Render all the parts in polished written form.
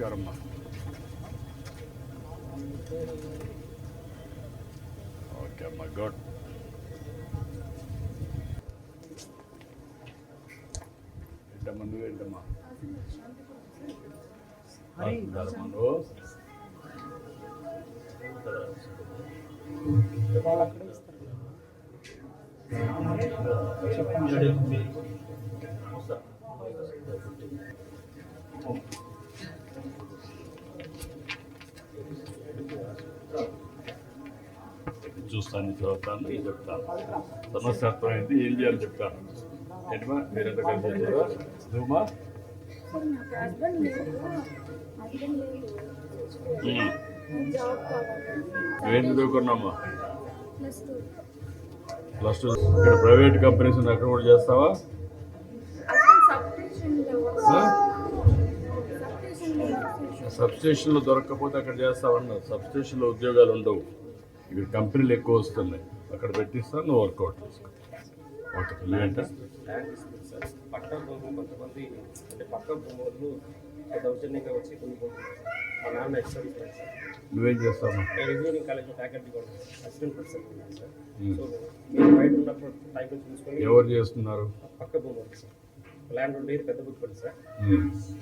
నమస్కారం అమ్మా. ఓకే అమ్మా, గుడ్. ఏంటమ్మా నువ్వు ఏంటమ్మా నువ్వు చూస్తాను, చదువుతాను, చెప్తాను. సమస్య అర్థమైంది, ఏం చేయాలి చెప్తాను. ఏంటమ్మా మీరెంత కలిసి నువ్వుమా నువ్వేం చదువుకున్నామ్మా? +2. ఇక్కడ ప్రైవేట్ కంపెనీస్ ఉన్నాయి, అక్కడ కూడా చేస్తావా? సబ్స్టేషన్లో దొరకకపోతే అక్కడ చేస్తావన్నారు. సబ్స్టేషన్లో ఉద్యోగాలు ఉండవు, ఇక్కడ కంపెనీలు ఎక్కువ వస్తున్నాయి, అక్కడ పెట్టిస్తా, నువ్వు వర్కౌట్ చేసుకో. ఓకే, నువ్వేంటా పట్ట భూములు కొంతమంది అంటే పక్క భూములు దౌర్జన్యంగా వచ్చి కొన్ని మా నాన్న ఎక్స్ట్రా సార్. నువ్వేం చేస్తావు? ఇంజనీరింగ్ కాలేజ్లో ఫ్యాకల్టీ కూడా అసిస్టెంట్ ప్రొఫెసర్ ఉన్నాను సార్. సో మీరు బయట ఉన్నప్పుడు టైంలో చూసుకొని ఎవరు చేస్తున్నారు? పక్క భూములు సార్, ల్యాండ్ ఉండేది పెద్ద బుక్ పడి సార్.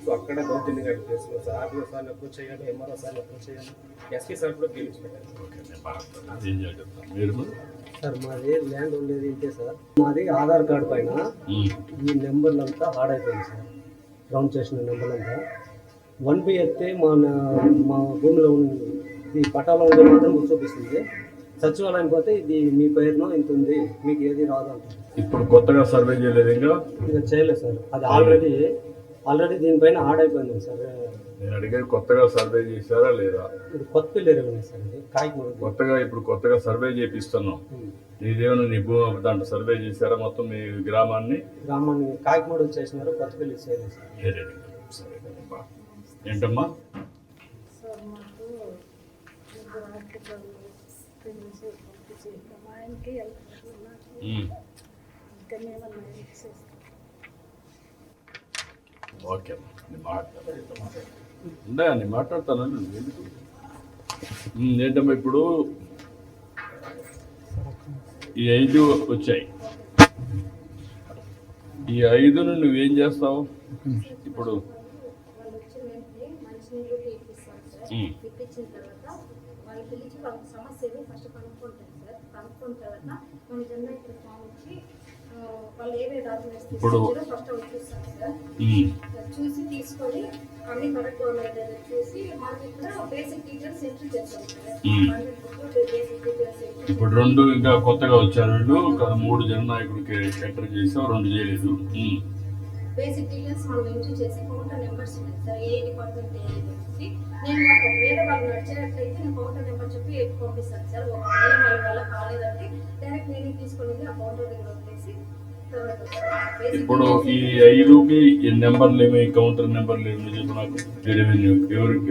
సో అక్కడ దౌర్జన్యంగా చేస్తున్నాం సార్. ఆర్డీఓ సార్ని అప్రోచ్ చేయాలి, ఎంఆర్ఓ సార్ని అప్రోచ్ చేయాలి, ఎస్పీ సార్ కూడా గెలిచి పెట్టాలి. మీరు సార్ మాది ల్యాండ్ ఉండేది ఇంతే సార్. మాది ఆధార్ కార్డు పైన ఈ నెంబర్లంతా హార్డ్ అయిపోయింది సార్. రౌండ్ చేసిన నెంబర్లంతా 1B ఎత్తే మా భూమిలో ఈ పట్టాలో ఉండే మాత్రం చూపిస్తుంది. సచివాలయం పోతే ఇది మీ పేరులో ఇంత ఉంది, మీకు ఏది రాదు అంటారు. ఇప్పుడు కొత్తగా సర్వే చేయలేదు? ఇంకా చేయలేదు సార్. అది ఆల్రెడీ దీనిపైన హార్డ్ అయిపోయింది సార్. నేను అడిగేది కొత్తగా సర్వే చేశారా లేదా? ఇది కొత్తపల్లి రెవెన్యూ సార్. ఇది కాకిమూడు కొత్తగా ఇప్పుడు కొత్తగా సర్వే చేపిస్తున్నాం. నీదేమన్నా నీ భూమి దాంట్లో సర్వే చేశారా మొత్తం మీ గ్రామాన్ని? కాకిమూడు చేసినారు, కొత్తపల్లి చేయలేదు సార్. ఏంటమ్మా ఓకే అమ్మా, నేను మాట్లాడతాను. ఏంటమ్మా ఇప్పుడు ఈ 5 వచ్చాయి, ఈ 5ను నువ్వేం చేస్తావు ఇప్పుడు? ఇప్పించిన తర్వాత వాళ్ళు పిలిచి వాళ్ళ సమస్యలు ఫస్ట్ కనుక్కుంటారు సార్. కనుక్కున్న తర్వాత మన జనరల్ ఫామ్ వచ్చి వాళ్ళు ఏవే డాక్యుమెంట్స్ తీసుకొచ్చారో ఫస్ట్ అవి చూస్తారు సార్. చూసి తీసుకొని అన్ని కరెక్ట్ ఉన్నాయో చూసి మనకి ఇక్కడ బేసిక్ డీటెయిల్స్ ఎంట్రీ చేస్తాం సార్. బేసిక్ డీటెయిల్స్ ఇప్పుడు 2 ఇంకా కొత్తగా వచ్చారు, 3 జననాయకుడికి ఎంటర్ చేసావు, 2 చేయలేదు. బేసిక్ డీటెయిల్స్ మనం ఎంట్రీ చేసి కౌంటర్ నెంబర్స్ ఉన్నాయి సార్. ఏ డిపార్ట్మెంట్ ఏది నేను వేరే వాళ్ళు నడిచేటట్లయితే నేను కౌంటర్ నెంబర్ చెప్పి పంపిస్తాను సార్. ఒకవేళ వాళ్ళ వల్ల కాలేదంటే డైరెక్ట్ నేను తీసుకొని ఆ కౌంటర్ దగ్గర వదిలేసి ఇప్పుడు ఈ 5కి నెంబర్లు ఏమి, కౌంటర్ నెంబర్లు ఏమి చెప్పు నాకు. రెవెన్యూ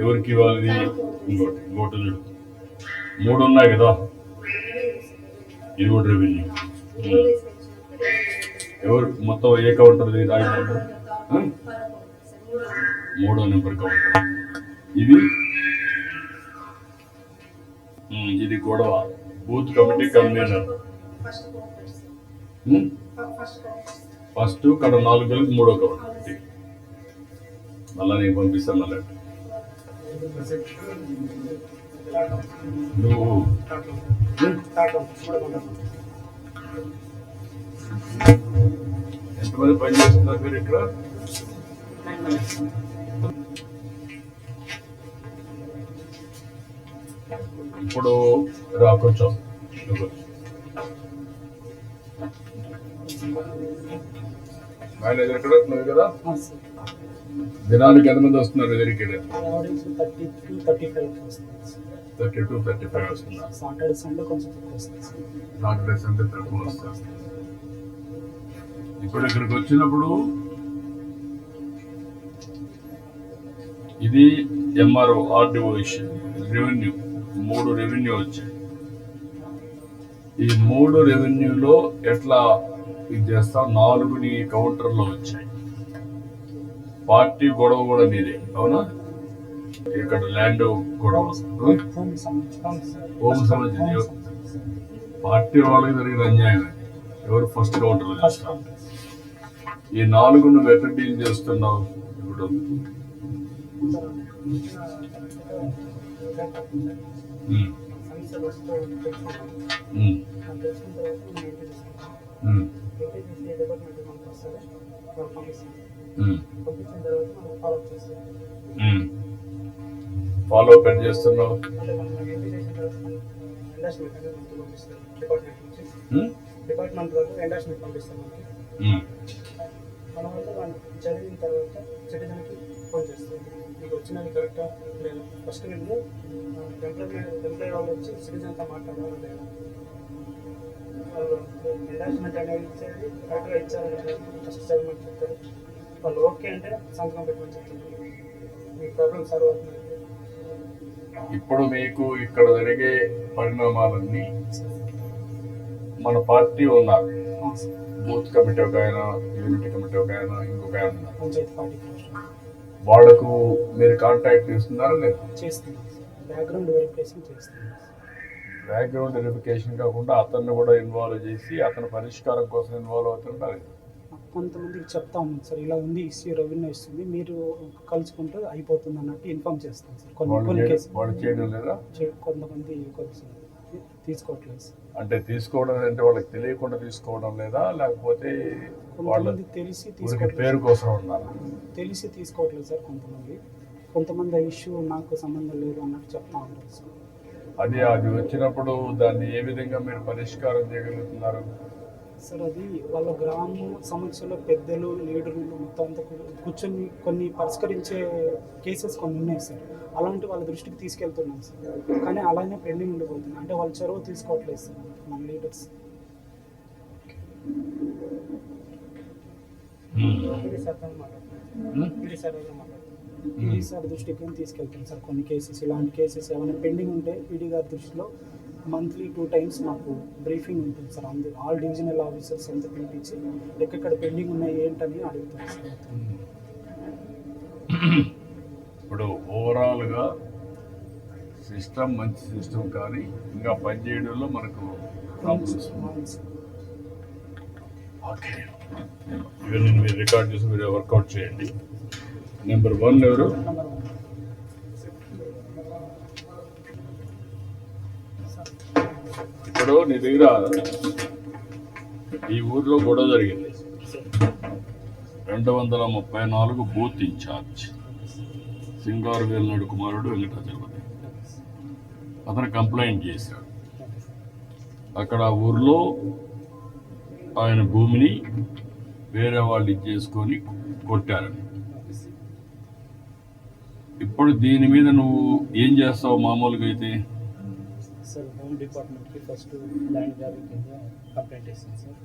ఎవరికి ఇవ్వాలి? ఇంకోటి 3 ఉన్నాయి కదా, ఇది కూడా రెవెన్యూ. ఎవరు మొత్తం ఏ కౌంటర్ది? 3వ నెంబర్ కౌంటర్. ఇది గొడవ, బూత్ కమిటీ కన్వీనర్. ఫస్ట్ ఇక్కడ 4 కలిపి 3వ కౌంటర్. మళ్ళా నేను పంపిస్తాను. మళ్ళీ నువ్వు ఎంతమంది పని చేస్తున్నారు మీరు ఇక్కడ? ఇప్పుడు రా కొంచెం. మేనేజర్ ఎక్కడ? నువ్వు కదా. దినానికి ఎంతమంది వస్తున్నారు ఎదురికి? 32-35 వస్తున్నారు. సాటర్డే సండే కొంచెం తక్కువ వస్తుంది. సాటర్డే సండే తక్కువ వస్తుంది. ఇప్పుడు ఇక్కడికి వచ్చినప్పుడు ఇది MRO, RDO issue, revenue, 3 revenue వచ్చాయి. ఈ 3 రెవెన్యూలో ఎట్లా ఇది చేస్తాం? 4 కౌంటర్లో వచ్చాయి. పార్టీ గొడవ కూడా నీదే, అవునా? ఇక్కడ ల్యాండ్ కూడా హోమ్ సంబంధించి హోమ్ సంబంధించి పార్టీ వాళ్ళకి జరిగిన అన్యాయం అది. ఎవరు ఫస్ట్ కౌంటర్ ఫస్ట్ కౌంటర్ ఈ 4 నువ్వు ఎక్కడ డీల్ చేస్తున్నావు ఇప్పుడు? సమస్య వస్తూ తెలుసుకుంటాం. తెలుసుకున్న తర్వాత మనం ఏంటి చేసుకుంటాం. ఏంటి చేసి ఏ డిపార్ట్మెంట్ మనకు వస్తుంది వాళ్ళు పంపిస్తాం. పంపించిన తర్వాత మనం ఫాలోఅప్ చేస్తాం. ఫాలో అప్ ఎట్ చేస్తున్నావు? అంటే మనం ఏంటి చేసిన తర్వాత ఎండాస్మెంట్ అనేది మనకి పంపిస్తారు డిపార్ట్మెంట్ నుంచి. డిపార్ట్మెంట్ వాళ్ళు ఎండాస్మెంట్ పంపిస్తారు మనకి. మన వల్ల వాళ్ళు చదివిన తర్వాత సిటిజన్కి ఫోన్ చేస్తారు. మీకు వచ్చినది కరెక్టా లేదా, ఫస్ట్ మేము ఎంప్లాయీ వాళ్ళు వచ్చి సిటిజన్తో మాట్లాడాలా లేదా, వాళ్ళు ఎండాస్మెంట్ అనేది ఇచ్చేది కరెక్ట్గా ఇచ్చారా లేదా ఫస్ట్ చదవమని చెప్తారు. వాళ్ళు ఓకే అంటే సంతకం పెట్టమని చెప్తారు. మీ ప్రాబ్లం సాల్వ్ అవుతుంది. ఇప్పుడు మీకు ఇక్కడ జరిగే పరిణామాలన్నీ మన పార్టీ ఉన్నారు, బూత్ కమిటీ ఒక ఆయన, యూనిటీ కమిటీ ఒక ఆయన, ఇంకొక ఆయన ఉన్నారు. పంచాయతీ పార్టీ వాళ్లకు మీరు కాంటాక్ట్ చేస్తున్నారా లేదా? చేస్తున్నాం. బ్యాక్గ్రౌండ్ వెరిఫికేషన్ చేస్తున్నాం. బ్యాక్గ్రౌండ్ వెరిఫికేషన్ కాకుండా అతన్ని కూడా ఇన్వాల్వ్ చేసి అతని పరిష్కారం కోసం ఇన్వాల్వ్ అవుతుంటారు. కొంతమందికి చెప్తా ఉన్నాం సార్, ఇలా ఉంది ఇష్యూ, రెవెన్యూ ఇస్తుంది, మీరు కలుసుకుంటే అయిపోతుంది అన్నట్టు ఇన్ఫార్మ్ చేస్తాం సార్. కొన్ని కేసులు వాళ్ళు చేయడం లేదా? కొంతమంది కొంచెం తీసుకోవట్లేదు సార్. అంటే తీసుకోవడం అంటే వాళ్ళకి తెలియకుండా తీసుకోవడం లేదా, లేకపోతే వాళ్ళ కొంతమంది తెలిసి తీసుకోవట్లేదు, పేరు కోసం ఉన్నారా? తెలిసి తీసుకోవట్లేదు సార్. కొంతమంది ఆ ఇష్యూ నాకు సంబంధం లేదు అన్నట్టు చెప్తా ఉంటారు సార్. అది వచ్చినప్పుడు దాన్ని ఏ విధంగా మీరు పరిష్కారం చేయగలుగుతున్నారు సార్? అది వాళ్ళ గ్రామ సమస్యలో పెద్దలు, లీడర్లు మొత్తం అంతా కూర్చొని కొన్ని పరిష్కరించే కేసెస్ కొన్ని ఉన్నాయి సార్. అలాంటి వాళ్ళ దృష్టికి తీసుకెళ్తున్నాం సార్. కానీ అలానే పెండింగ్ ఉండిపోతుంది. అంటే వాళ్ళు చొరవ తీసుకోవట్లేదు సార్ మన లీడర్స్. పీడీ సార్ దృష్టికి తీసుకెళ్తాం సార్. కొన్ని కేసెస్, ఇలాంటి కేసెస్ ఏమైనా పెండింగ్ ఉంటే పీడీ గారి దృష్టిలో మంత్లీ 2 times మాకు బ్రీఫింగ్ ఉంటుంది సార్. అందరూ ఆల్ డివిజనల్ ఆఫీసర్స్ అంతా పిలిపించి ఎక్కడ పెండింగ్ ఉన్నాయి ఏంటని అడుగుతాం సార్. ఇప్పుడు ఓవరాల్గా సిస్టమ్ మంచి సిస్టమ్, కానీ ఇంకా పనిచేయడంలో మనకు ప్రాబ్లమ్స్. ఓకే, ఇవన్నీ మీరు రికార్డ్ చేసి మీరు వర్కౌట్ చేయండి. నెంబర్ 1 ఎవరు? ఇప్పుడు నీ దగ్గర ఈ ఊర్లో గొడవ జరిగింది. 234 బూత్ ఇన్ఛార్జ్ సింగారు వేలనాడు కుమారుడు వెంకటాచలపతి. అతను కంప్లైంట్ చేశాడు. అక్కడ ఆ ఊర్లో ఆయన భూమిని వేరే వాళ్ళు ఇచ్చేసుకొని కొట్టారని. ఇప్పుడు దీని మీద నువ్వు ఏం చేస్తావు మామూలుగా అయితే? సార్, హోమ్ డిపార్ట్మెంట్కి ఫస్ట్ ల్యాండ్ గ్రాబింగ్ కింద కంప్లైంట్ చేస్తాం సార్.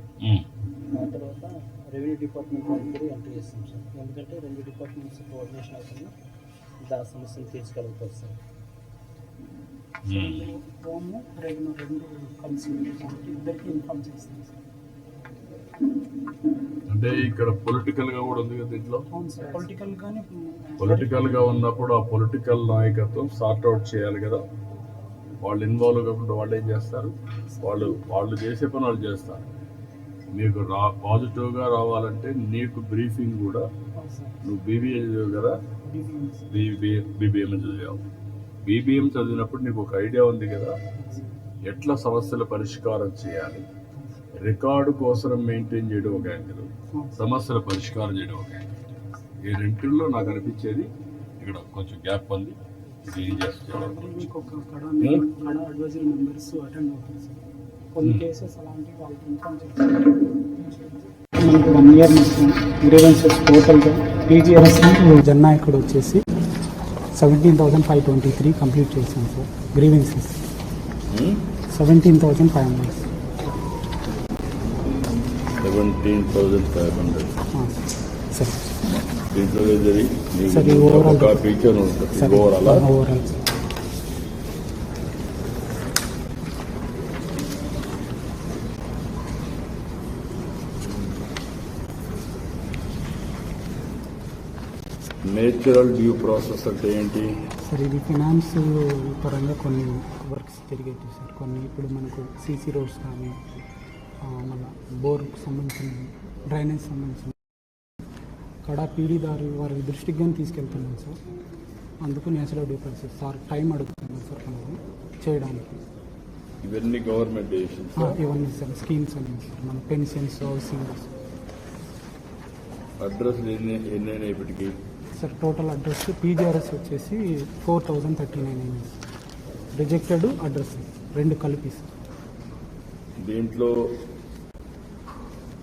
ఆ తర్వాత రెవెన్యూ డిపార్ట్మెంట్ వాళ్ళకి కూడా ఎంట్రీ చేస్తాం సార్. ఎందుకంటే 2 డిపార్ట్మెంట్స్ కోఆర్డినేషన్ అవుతుంది, దాని సమస్యను తీర్చగలుగుతారు సార్. హోమ్, రెవెన్యూ 2 కలిసి కాబట్టి ఇద్దరికి ఇన్ఫార్మ్ చేస్తాం సార్. అంటే ఇక్కడ పొలిటికల్ గా కూడా ఉంది కదా దీంట్లో. అవును సార్, పొలిటికల్ గా ఉన్నప్పుడు ఆ పొలిటికల్ నాయకత్వం సార్ట్ అవుట్ చేయాలి కదా. వాళ్ళు ఇన్వాల్వ్ కాకుండా వాళ్ళు ఏం చేస్తారు? వాళ్ళు చేసే పని వాళ్ళు చేస్తారు. మీకు పాజిటివ్గా రావాలంటే నీకు బ్రీఫింగ్ కూడా, నువ్వు బీబీఏ చదివావు కదా, బీబీఎం చదివావు. బీబీఎం చదివినప్పుడు నీకు ఒక ఐడియా ఉంది కదా, ఎట్లా సమస్యల పరిష్కారం చేయాలి. రికార్డు కోసం మెయింటైన్ చేయడం ఒక యాంగిల్, సమస్యల పరిష్కారం చేయడం ఒక యాంగిల్. ఈ రెంటిల్లో నాకు అనిపించేది ఇక్కడ కొంచెం గ్యాప్ ఉంది. ఇది ఏం చేస్తున్నారు? అడ్వైజరీ మెంబర్స్ అటెండ్ అవుతారు సార్. కొన్ని కేసెస్ అలాంటివి వాళ్ళకి ఇన్ఫార్మ్ చేస్తారు. మనకు 1 year మొత్తం గ్రీవెన్సెస్ టోటల్గా టీజీఆర్ఎస్ జన్నాయకుడు వచ్చేసి 17,523 కంప్లీట్ చేశాం సార్. గ్రీవెన్సెస్ 17,500. 17,500 సార్. దీంట్లో సార్ ఈ overall sir overall natural due process అంటే ఏంటి? సార్ ఇది ఫినాన్స్ పరంగా కొన్ని వర్క్స్ జరిగేవి సార్. కొన్ని ఇప్పుడు మనకు సీసీ రోడ్స్ కానీ మళ్ళీ బోర్కు సంబంధించిన డ్రైనేజ్ సంబంధించిన కడా పీడీదారు వారి దృష్టికి కానీ తీసుకెళ్తున్నాం సార్. అందుకు natural due process sir time అడుగుతున్నాం సార్ మనకు చేయడానికి. ఇవన్నీ గవర్నమెంట్ డెసిషన్స్. ఇవన్నీ సార్ స్కీమ్స్ అన్నీ సార్, మన పెన్షన్స్, హౌసింగ్. అడ్రస్ ఎన్నైనా ఇప్పటికి సార్ టోటల్ అడ్రస్ పీజీఆర్ఎస్ వచ్చేసి 4039 అయింది. రిజెక్టెడ్ అడ్రస్ 2 కలిపి సార్. దీంట్లో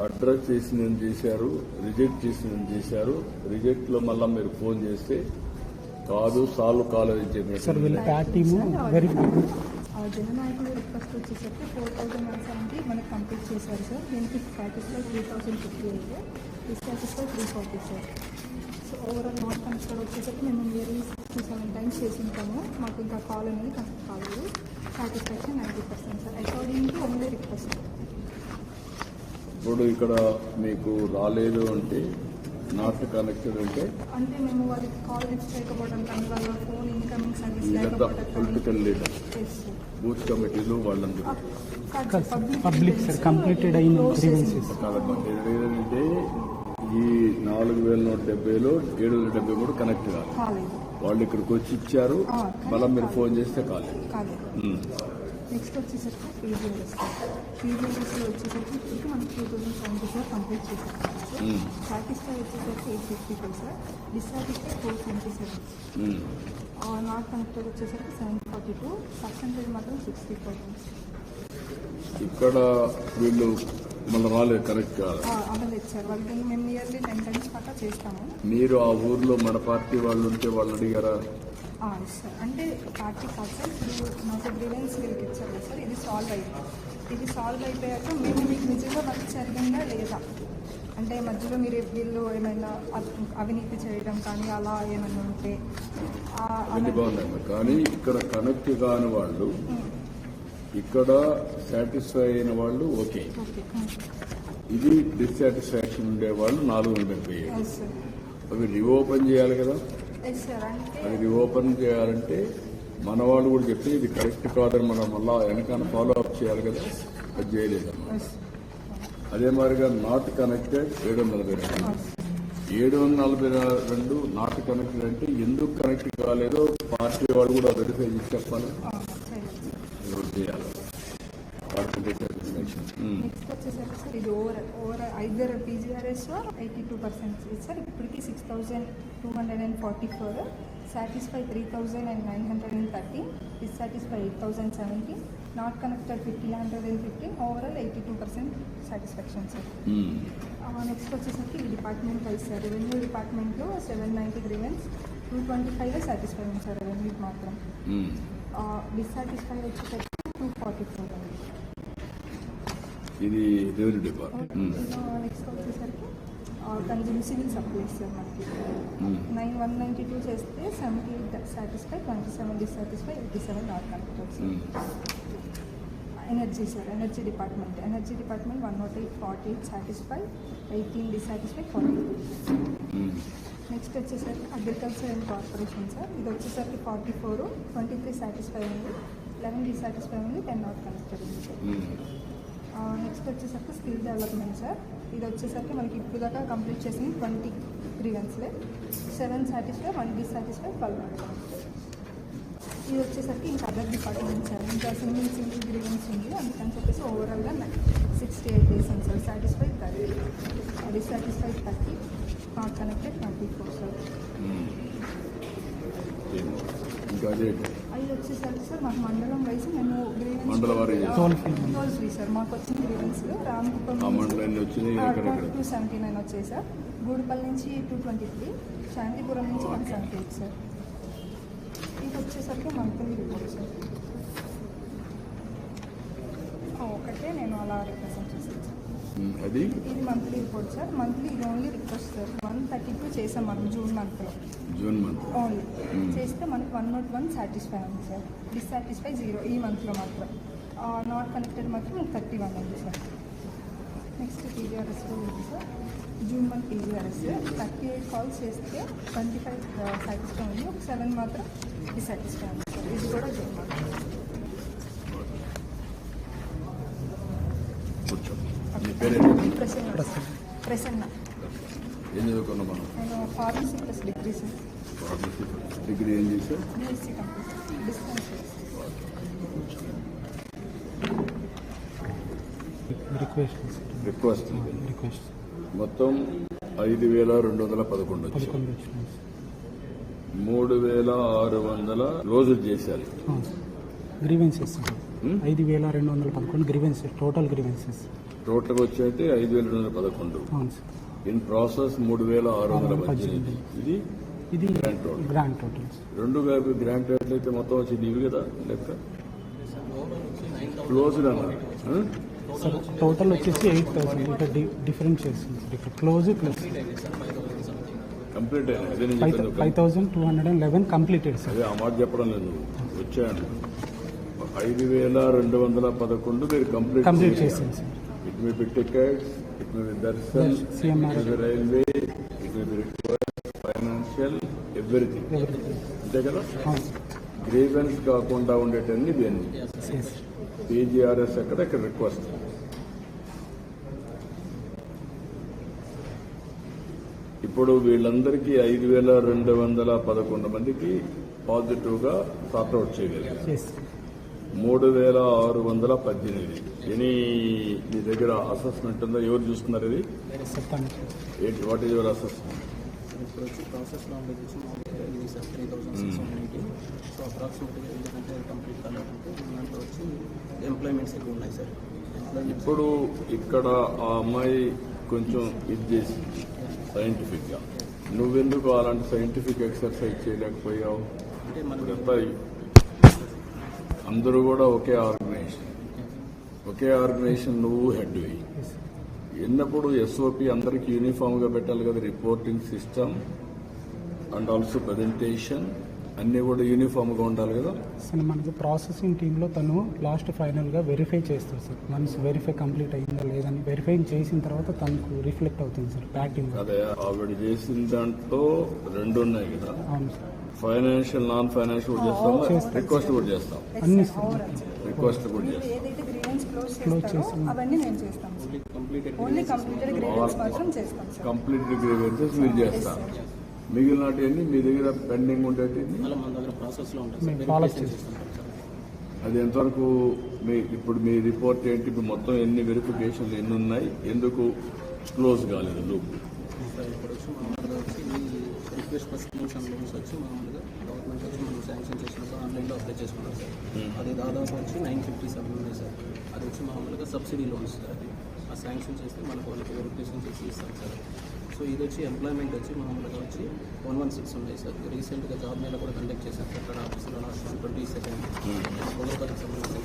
అడ్రస్ చేసిన చేశారు, రిజెక్ట్ చేసిన చేశారు. రిజెక్ట్ లో మళ్ళీ మీరు ఫోన్ చేస్తే కాదు సాల్వ్ కాలేదు చెప్పారు సార్. వీళ్ళ ప్యాట్ టీము వెరిఫై జననాయకుడు రిక్వెస్ట్ వచ్చేసరికి 4170 మనకు కంప్లీట్ చేశారు సార్. దీనికి satisfy 3058, dissatisfy 340 sir. So overall not connected వచ్చేసరికి మేము నియర్లీ 67 టైమ్స్ చేసి ఉంటాము. మాకు ఇంకా కాల్ అనేది కనెక్ట్ కాలేదు. Satisfaction 90% sir according to only request. ఇప్పుడు ఇక్కడ మీకు రాలేదు అంటే నాట్ కనెక్టెడ్ అంటే అంటే మేము వారికి కాల్ లిఫ్ట్ చేయకపోవడం కానీ వాళ్ళ ఫోన్ ఇన్కమింగ్ సర్వీస్ వీళ్ళంతా లేకపోవడం political leader, yes sir. Booth కమిటీలు వాళ్ళందరూ పబ్లిక్ సార్ కంప్లీటెడ్ అయిన గ్రీవెన్సెస్. ఏంటంటే ఈ 4170లో 773 కనెక్ట్ కాదు. కాలేదు. వాళ్ళు ఇక్కడికి వచ్చి ఇచ్చారు, మళ్ళీ మీరు ఫోన్ చేస్తే కాలేదు. నెక్స్ట్ వచ్చేసరికి పీజీఎల్ఎస్ పీజీఎల్ఎస్లో వచ్చేసరికి ఇప్పటికి మనకి 2070 సార్ కంప్లీట్ చేశారు సార్. సాటిస్ఫై వచ్చేసరికి 855 సార్, డిస్సాటిస్ఫై 477, నాట్ కనెక్టెడ్ వచ్చేసరికి 742, పర్సెంటేజ్ మాత్రం 64. ఇక్కడ వీళ్ళు మళ్ళీ రాలేదు, కరెక్ట్ కాదు. అవ్వలేదు సార్. వాళ్ళకి మేము నియర్లీ 10 టైమ్స్ పక్కా చేస్తాము. మీరు ఆ ఊర్లో మన పార్టీ వాళ్ళు ఉంటే వాళ్ళు అడిగారా? సార్ అంటే పార్టీ కాదు సార్. ఇప్పుడు మాకు గ్రీవెన్స్ వీళ్ళకి ఇచ్చారు కదా సార్. ఇది సాల్వ్ అయింది. ఇది సాల్వ్ అయిపోయాక మేము మీకు నిజంగా వర్క్ జరిగిందా లేదా అంటే మధ్యలో మీరు వీళ్ళు ఏమైనా అవినీతి చేయడం కానీ అలా ఏమైనా ఉంటే అన్ని బాగున్నాయి. కానీ ఇక్కడ కనెక్ట్ కాని వాళ్ళు, ఇక్కడ సాటిస్ఫై అయిన వాళ్ళు ఓకే. ఇది డిస్సాటిస్ఫాక్షన్ ఉండేవాళ్ళు 470. అవి రీఓపెన్ చేయాలి కదా. అది రీఓపెన్ చేయాలంటే మన వాళ్ళు కూడా చెప్తే ఇది కరెక్ట్ కాదని మనం మళ్ళా వెనకాల ఫాలో అప్ చేయాలి కదా. అది చేయలేదమ్మా. అదే మాదిరిగా నాట్ కనెక్టెడ్ 742 నాట్ కనెక్టెడ్ అంటే ఎందుకు కనెక్ట్ కాలేదో పార్టీ వాళ్ళు కూడా వెరిఫై చేసి చెప్పాలి, చేయాలి. నెక్స్ట్ వచ్చేసరికి సార్ ఇది ఓవర్ ఐదర్ పీజీఆర్ఎస్ 82% సార్. ఇప్పటికి 6244, satisfy 3930, dissatisfy 8070, not connected 1515, overall 82% satisfaction sir. Next వచ్చేసరికి ఈ డిపార్ట్మెంట్ వైజ్ సార్. రెవెన్యూ డిపార్ట్మెంట్లో 790 గ్రీవెన్స్, 225 సాటిస్ఫై ఉంది సార్ రెవెన్యూ మాత్రం. డిస్సాటిస్ఫై వచ్చేసరికి 244 అండి. ఇది రెవెన్యూ డిపార్ట్మెంట్. నెక్స్ట్ వచ్చేసరికి కన్జ్యూమర్ సివిల్ సప్లైస్ సార్. మనకి 192 చేస్తే 78 satisfy, 27 dissatisfy, 87 not connected sir. Energy sir. Energy department 108 48 satisfy, 18 dissatisfy, 42. Next వచ్చేసరికి అగ్రికల్చర్ అండ్ కార్పొరేషన్ సార్. ఇది వచ్చేసరికి 44, 23 సాటిస్ఫై ఉంది, 11 డిస్సాటిస్ఫై ఉంది, 10 నాట్ కనెక్టెడ్ ఉంది సార్. నెక్స్ట్ వచ్చేసరికి స్కిల్ డెవలప్మెంట్ సార్. ఇది వచ్చేసరికి మనకి ఇప్పుడు దాకా కంప్లీట్ చేసింది 20 గ్రీవెన్స్లే, 7 సాటిస్ఫై, 1 డిస్సాటిస్ఫై, 12 నాట్ కనెక్టెడ్. ఇది వచ్చేసరికి ఇంకా అదర్ డిపార్ట్మెంట్ సార్. ఇంకా సింగిల్ గ్రీవెన్స్ ఉంది, అందుకని చెప్పేసి ఓవరాల్గా 68 డేస్ ఉంది sir. Satisfy 30, dissatisfy 30, not connected 24 sir. అది వచ్చేసరికి సార్ మాకు మండలం వైజ్ మేము గ్రీవెన్స్ టోల్ ఫ్రీ సార్. మాకు వచ్చిన గ్రీవెన్స్లో రామకుప్పం 279 వచ్చాయి సార్. గూడుపల్లి నుంచి 223, శాంతిపురం నుంచి 178 సార్. ఇది వచ్చేసరికి మంత్లీ రిపోర్ట్ సార్. ఒకటే నేను అలా రిప్రజెంట్ చేస్తాను సార్. అది ఇది మంత్లీ రిపోర్ట్ సార్. మంత్లీ ఇది ఓన్లీ రిక్వెస్ట్ సార్. 132 చేసాం మనం జూన్ మంత్లో ఓన్లీ చేస్తే మనకి 101 సాటిస్ఫై ఉంది సార్. డిస్సాటిస్ఫై 0 ఈ మంత్లో మాత్రం. నాట్ కనెక్టెడ్ మాత్రం 31 ఉంది సార్. నెక్స్ట్ టీడీఆర్ఎస్ ఉంది సార్. జూన్ 1 పీజీఆర్ఎస్ 38 కాల్స్ చేస్తే 25 సాటిస్ఫై ఉంది, ఒక 7 మాత్రం డిసాటిస్ఫై ఉంది సార్. ఇది కూడా జూన్ 1. కూర్చో. నీ పేరేంటి? ప్రసన్న. ఏం చదువుకున్నాం మనం? నేను pharmacy plus degree sir. Pharmacy degree ఏం చేసావు? BSc complete distance. రిక్వెస్ట్ మొత్తం 5,211 వచ్చింది. 3,600 రోజులు చేశారు. Grievances 5,211 grievances, total grievances total వచ్చి 5,211. అవును సార్. In process 3,618. ఇది గ్రాండ్ టోటల్స్. రెండు కలిపి గ్రాంట్ ఎట్లయితే మొత్తం వచ్చింది ఇవి కదా లెక్క. క్లోజ్డ్ అన్నారు సార్. టోటల్ వచ్చేసి 8,000. ఇక్కడ డిఫరెంట్ చేస్తుంది సార్. ఇక్కడ క్లోజ్ ప్లస్ కంప్లీట్ అయింది. అదే నేను చెప్పాను. 5,211 కంప్లీటెడ్ సార్. అదే ఆ మాట చెప్పడం లేదు, వచ్చాను. 5,211 మీరు కంప్లీట్ చేసింది sir. It may be tickets, it may be Darshan, CMR, railway, it may be required, financial, everything. అంతే కదా. గ్రీవెన్స్ కాకుండా ఉండేటన్ని దేన్ని పీజీఆర్ఎస్ ఎక్కడ ఇక్కడ రిక్వెస్ట్. ఇప్పుడు వీళ్ళందరికీ 5,211 మందికి పాజిటివ్గా సార్ట్అవుట్ చేయగలిగారు. 3,618. ఎనీ మీ దగ్గర అసెస్మెంట్ ఉందా? ఎవరు చూస్తున్నారు ఇది? ఏంటి, వాట్ ఈజ్ యువర్ అసెస్మెంట్? ఇప్పుడు వచ్చి ప్రాసెస్లో ఉండేది వచ్చి ఇది సార్ 3,618. సో అప్రాక్సిమేట్గా ఎందుకంటే కంప్లీట్ కాలేదంటే దాంట్లో వచ్చి ఎంప్లాయ్మెంట్స్ ఎక్కువ ఉన్నాయి సార్. ఇప్పుడు ఇక్కడ ఆ అమ్మాయి కొంచెం ఇది చేసింది సైంటిఫిక్గా. నువ్వెందుకు అలాంటి సైంటిఫిక్ ఎక్సర్సైజ్ చేయలేకపోయావు? అంటే మనం ఇదంతా అందరూ కూడా ఒకే ఆర్గనైజేషన్ నువ్వు హెడ్వి ఎన్నప్పుడు ఎస్ఓపి అందరికి యూనిఫామ్ గా పెట్టాలి కదా. Reporting system and also presentation అన్నీ కూడా యూనిఫామ్ గా ఉండాలి కదా. సార్ మనకి ప్రాసెసింగ్ టీంలో తను లాస్ట్ ఫైనల్గా వెరిఫై చేస్తారు సార్. వన్స్ వెరిఫై కంప్లీట్ అయిందా లేదని వెరిఫై చేసిన తర్వాత తనకు రిఫ్లెక్ట్ అవుతుంది సార్ ప్యాకింగ్. అదే ఆవిడ చేసిన దాంట్లో 2 ఉన్నాయి కదా. అవును సార్. ఫైనాన్షియల్, నాన్ ఫైనాన్షియల్ కూడా చేస్తాం, రిక్వెస్ట్ కూడా చేస్తాం. అన్ని సార్ రిక్వెస్ట్ కూడా చేస్తాం. ఏదైతే గ్రీవెన్స్ క్లోజ్ చేస్తారో అవన్నీ మేము చేస్తాం సార్. ఓన్లీ కంప్లీటెడ్ గ్రీవెన్స్ మాత్రం చేస్తాం సార్. కంప్లీట్ గ్రీవెన్సెస్ మీరు చేస్తారు. మిగిలినవి మీ దగ్గర పెండింగ్ ఉండేటి మన దగ్గర ప్రాసెస్లో ఉంటుంది ఫాలో సార్. చేస్తాం. అది ఎంతవరకు ఇప్పుడు మీ రిపోర్ట్ ఏంటి? ఇప్పుడు మొత్తం ఎన్ని వెరిఫికేషన్లు ఎన్ని ఉన్నాయి, ఎందుకు క్లోజ్ కాలేదు లూప్? ఇప్పుడు వచ్చి మామూలుగా వచ్చి ఈ request for schemes and loans వచ్చి మామూలుగా గవర్నమెంట్ వచ్చి మనం శాంక్షన్ చేసినప్పుడు ఆన్లైన్లో అప్లై చేసుకున్నాం సార్. అది దాదాపు వచ్చి 957 ఉంది సార్. అది వచ్చి మామూలుగా సబ్సిడీ లోన్స్ సార్. అది ఆ శాంక్షన్ చేస్తే మనకు వాళ్ళకి వెరిఫికేషన్ చేసి ఇస్తాం సార్. సో ఇది వచ్చి ఎంప్లాయ్మెంట్ వచ్చి మామూలుగా వచ్చి 116 ఉన్నాయి సార్. రీసెంట్గా జాబ్ మేళ కూడా కండక్ట్ చేశారు సార్. అక్కడ ఆఫీస్లో లాస్ట్ 22 పొగపతికి సంబంధించిన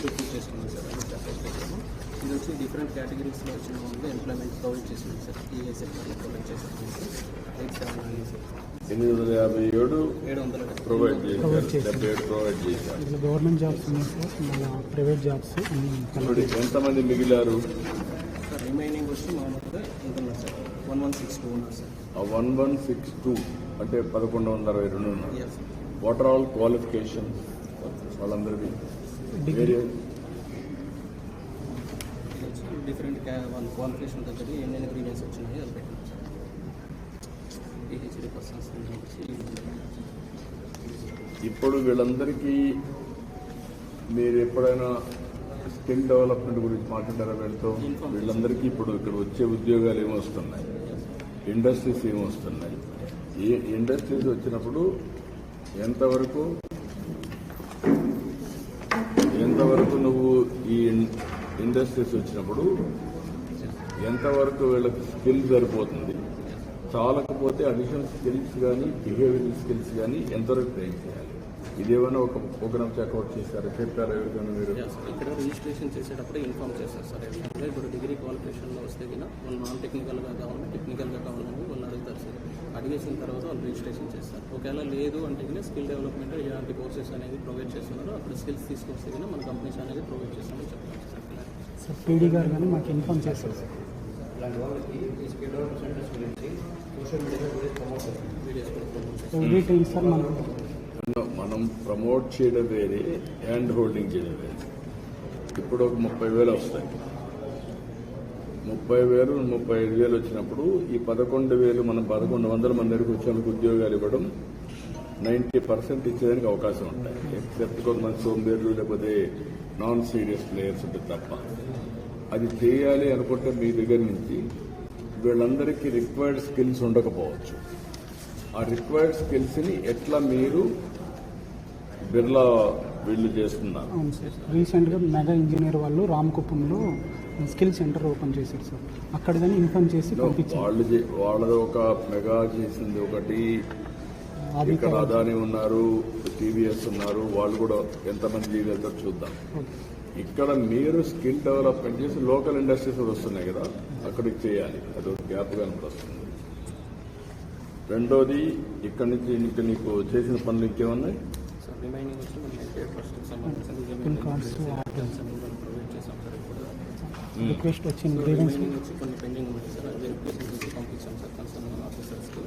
రిక్రూట్ చేసుకున్నాం సార్. అది అప్లై చేసాము. ఇది వచ్చి డిఫరెంట్ కేటగిరీస్లో వచ్చిన మామూలుగా ఎంప్లాయ్మెంట్ ప్రొవైడ్ చేస్తున్నాం సార్. ఈఏ సెక్టర్లో ప్రొవైడ్ చేస్తున్నాం సార్. 879 సార్. 857 ప్రొవైడ్ చేశారు. ఇందులో గవర్నమెంట్ జాబ్స్ ఉన్నాయి సార్, మన ప్రైవేట్ జాబ్స్ ఇప్పుడు ఎంతమంది మిగిలారు? సార్ రిమైనింగ్ వచ్చి మామూలుగా ఉంటున్నారు సార్. 1162 ఉన్నారు సార్. ఆ 1162 అంటే 1162 ఉన్నారు. Yes, sir. What are all qualification వాళ్ళందరివి? వేరియస్ డిఫరెంట్ వాళ్ళ క్వాలిఫికేషన్ తగ్గట్టు ఎన్నెన్ని గ్రీవెన్స్ వచ్చినాయి అది పెట్టినాం సార్. పిహెచ్డి పర్సన్స్ నుంచి ఇప్పుడు వీళ్ళందరికీ మీరు ఎప్పుడైనా స్కిల్ డెవలప్మెంట్ గురించి మాట్లాడారా వీళ్ళతో? వీళ్ళందరికీ ఇప్పుడు ఇక్కడ వచ్చే ఉద్యోగాలు ఏమొస్తున్నాయి, ఇండస్ట్రీస్ ఏమొస్తున్నాయి, ఏ ఇండస్ట్రీస్ వచ్చినప్పుడు ఎంతవరకు నువ్వు ఈ ఇండస్ట్రీస్ వచ్చినప్పుడు ఎంతవరకు వీళ్ళకి స్కిల్ సరిపోతుంది, చాలకపోతే అడిషనల్ స్కిల్స్ కానీ బిహేవియరల్ స్కిల్స్ కానీ ఎంతవరకు ట్రైన్ చేయాలి? ఇదేమైనా ఒక ప్రోగ్రామ్ చెక్అవుట్ చేశారా, చెప్పారా ఎవరికైనా మీరు? ఇక్కడ రిజిస్ట్రేషన్ చేసేటప్పుడు ఇన్ఫార్మ్ చేస్తారు సార్. ఎందుకంటే ఇప్పుడు డిగ్రీ క్వాలిఫికేషన్లో వస్తే కన్నా వాళ్ళు నాన్ టెక్నికల్గా కావాలి, టెక్నికల్గా కావాలని వాళ్ళు అడుగుతారు సార్. అడిగేసిన తర్వాత వాళ్ళు రిజిస్ట్రేషన్ చేస్తారు. ఒకవేళ లేదు అంటే కన్నా స్కిల్ డెవలప్మెంట్ ఇలాంటి కోర్సెస్ అనేది ప్రొవైడ్ చేస్తున్నారు. అక్కడ స్కిల్స్ తీసుకొస్తే కన్నా మన కంపెనీస్ అనేది ప్రొవైడ్ చేస్తామని చెప్తారు సార్. సార్ పీడీ గారు కానీ మాకు ఇన్ఫార్మ్ చేస్తారు సార్. అలాంటి వాళ్ళకి ఈ స్కిల్ డెవలప్మెంట్ సెంటర్స్ గురించి సోషల్ మీడియాలో ప్రమోట్ చేస్తారు. వీడియోస్ కూడా ప్రమోట్ సో వీటిని సార్ మనకు మనం ప్రమోట్ చేయడం వేరే, హ్యాండ్ హోల్డింగ్ చేయడం వేరే. ఇప్పుడు ఒక 30,000 వస్తాయి. 30,000 35,000 వచ్చినప్పుడు ఈ 11,000 మనం 1,100 మంది దగ్గరికి వచ్చేందుకు ఉద్యోగాలు ఇవ్వడం 90% ఇచ్చేదానికి అవకాశం ఉంటాయి. ఎక్సెప్ట్ కొంతమంది సోంబేర్లు లేకపోతే నాన్ సీరియస్ ప్లేయర్స్ ఉంటే తప్ప. అది చేయాలి అనుకుంటే మీ దగ్గర నుంచి వీళ్ళందరికీ రిక్వైర్డ్ స్కిల్స్ ఉండకపోవచ్చు. ఆ రిక్వైర్డ్ స్కిల్స్ని ఎట్లా మీరు బిర్లా వీళ్ళు చేస్తున్నారు? అవును సార్, రీసెంట్గా మెగా ఇంజనీర్ వాళ్ళు రామకుప్పంలో స్కిల్ సెంటర్ ఓపెన్ చేశారు సార్. అక్కడ కానీ ఇన్ఫార్మ్ చేసి పంపించారు. వాళ్ళది ఒక మెగా చేసింది ఒకటి, ఇక్కడ అదాని ఉన్నారు, టీవీఎస్ ఉన్నారు, వాళ్ళు కూడా ఎంతమంది చేయగలుగుతారు చూద్దాం. ఇక్కడ మీరు స్కిల్ డెవలప్మెంట్ చేసి లోకల్ ఇండస్ట్రీస్ కూడా వస్తున్నాయి కదా, అక్కడికి చేయాలి. అదొక గ్యాప్ కనపడుతుంది. రెండోది ఇక్కడ నుంచి ఇంకా నీకు చేసిన పనులు ఇంకేమున్నాయి? సార్ రిమైనింగ్ వచ్చి మనం ఎస్టేట్ ఫస్ట్కి సంబంధించిన కార్డ్స్ ప్రొవైడ్ చేసాం సార్. ఇప్పుడు రిక్వెస్ట్ వచ్చింది. రిమైనింగ్ వచ్చి కొన్ని పెండింగ్ ఉన్నాయి సార్. అది వెరిఫికేషన్ చేసి పంపించాం సార్ కన్సర్న్ ఆఫీసర్స్కి.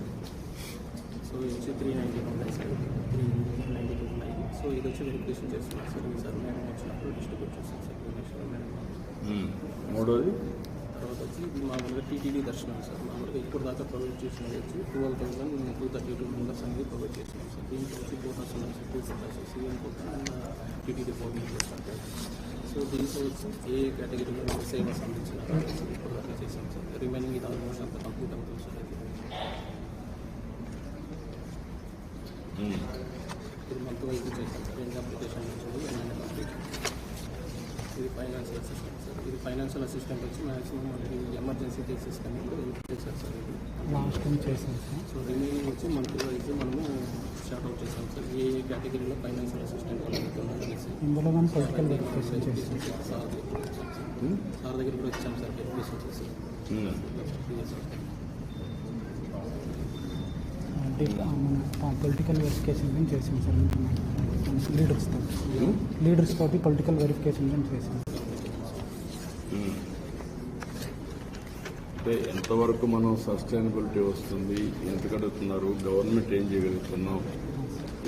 సో ఇది వచ్చి 392 ఉన్నాయి సార్. 392 ఉన్నాయి. సో ఇది వచ్చి వెరిఫికేషన్ చేస్తున్నాం సార్. సార్ మేము వచ్చినప్పుడు డిస్ట్రిబ్యూట్ చేస్తాం సార్. మూడోది తర్వాత వచ్చి ఇది మామూలుగా టీటీడీ దర్శనం సార్. మామూలుగా ఇప్పుడు దాకా ప్రొవైడ్ చేసినది వచ్చి 12,232 మెంబర్స్ అనేది ప్రొవైడ్ చేసినాం సార్. దీంట్లో వచ్చి 4,2 సీఎం టీటీడీ ఫోర్మింగ్ చేస్తాం సార్. సో దీంట్లో వచ్చి ఏ కేటగిరీలో సేవ సంబంధించిన ఇప్పుడు దాకా చేసాం సార్. రిమైనింగ్ ఇది ఆల్మోస్ట్ అంత కంప్లీట్ అవుతుంది సార్. ఇది మంత్ వైజ్ చేసాం సార్. ఎన్ని అప్లికేషన్ వచ్చింది ఎన్ని కంప్లీట్. ఇది ఫైనాన్షియల్ అసిస్టెంట్ సార్. ఇది ఫైనాన్షియల్ అసిస్టెంట్ వచ్చి మ్యాక్సిమం మనకి ఎమర్జెన్సీ కేసెస్ కానీ కూడా చేశారు సార్. ఇది లాస్ట్ టైం చేశాం సార్. సో రిమైనింగ్ వచ్చి మంత్ వైజ్ మనము షార్ట్ అవుట్ చేసాం సార్. ఏ కేటగిరీలో ఫైనాన్షియల్ అసిస్టెంట్ వాళ్ళకి అనేసి ఇందులో కానీ పొలిటికల్ వెరిఫికేషన్ చేస్తాం. సార్ దగ్గర కూడా వచ్చాం సార్ వెరిఫికేషన్ చేసి. మన పొలిటికల్ వెరిఫికేషన్ కానీ చేసాం సార్. లీడర్స్ తోటి పొలిటికల్ వెరిఫికేషన్ కానీ చేసాం. అంటే ఎంతవరకు మనం సస్టైనబిలిటీ వస్తుంది, ఎంత కడుగుతున్నారు, గవర్నమెంట్ ఏం చేయగలుగుతున్నాం,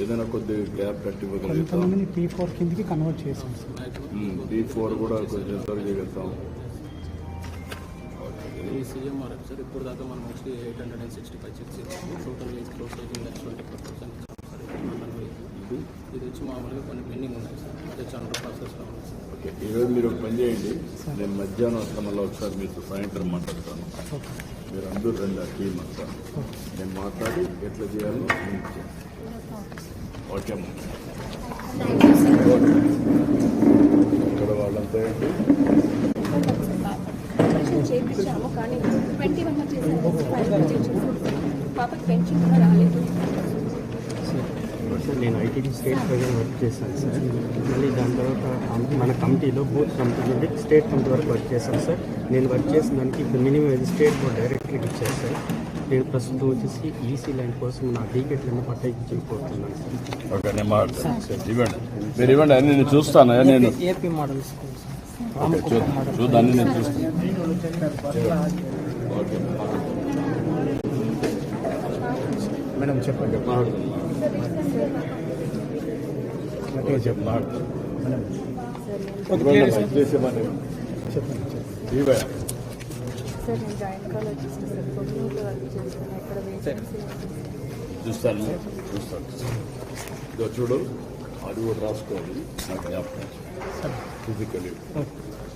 ఏదైనా కొద్దిగా గ్యాప్ కట్టివ్వగలుగుతాం. కొంతమందిని P4 కిందకి కన్వర్ట్ చేసాం సార్. P4 కూడా కొంచెం ఎంతవరకు చేయగలుగుతాం. ఈ సీఎంఆర్ఎఫ్ సార్ ఇప్పుడు దాకా మనం వచ్చి 865 చెక్స్ ఇచ్చాము. టోటల్ వేజ్ క్లోజ్ 24% ఇచ్చాము సార్. ఇది వచ్చి మామూలుగా కొన్ని పెండింగ్ ఉన్నాయి సార్. అదే చాలా ప్రాసెస్లో ఉంది సార్. ఓకే, ఈరోజు మీరు ఒక పని చేయండి. నేను మధ్యాహ్నం వస్తాను, మళ్ళీ ఒకసారి మీతో సాయంత్రం మాట్లాడతాను. మీరు అందరూ రండి ఆ టీం అంతా. నేను మాట్లాడి ఎట్లా చేయాలో మీకు చేస్తాను. ఓకే అమ్మా. ఇక్కడ వాళ్ళంతా ఏంటి చేయించాము కానీ 21 చేశాను. పాపకి పెన్షన్ కూడా రాలేదు. సార్ నేను ఐటీడీ స్టేట్ ప్రెసిడెంట్ వర్క్ చేశాను సార్. మళ్ళీ దాని తర్వాత మన కమిటీలో బూత్ కమిటీ నుండి స్టేట్ కమిటీ వరకు వర్క్ చేశాను సార్. నేను వర్క్ చేసిన దానికి ఇప్పుడు మినిమం ఇది స్టేట్ బోర్డ్ డైరెక్టర్కి ఇచ్చాను సార్. నేను ప్రస్తుతం వచ్చేసి ఈసీ ల్యాండ్ కోసం నా టికెట్లను పట్టాయించుకోతున్నాను సార్. ఓకే, నేను ఇవ్వండి, మీరు ఇవ్వండి, అన్ని నేను చూస్తాను. నేను ఏపీ మోడల్ స్కూల్ సార్. చూద్దాం, అన్ని నేను చూస్తాను. ఓకే మేడం చెప్పండి. చెప్పండి. సార్ నేను జాయింట్ కాలేజ్ చేస్తాను సార్. పొద్దున్నూరులో వర్క్ చేస్తాను. ఎక్కడ వేకెన్సీ చూస్తాను. ఇదో చూడు, అది కూడా రాసుకోవాలి. నాకు ఫిజికల్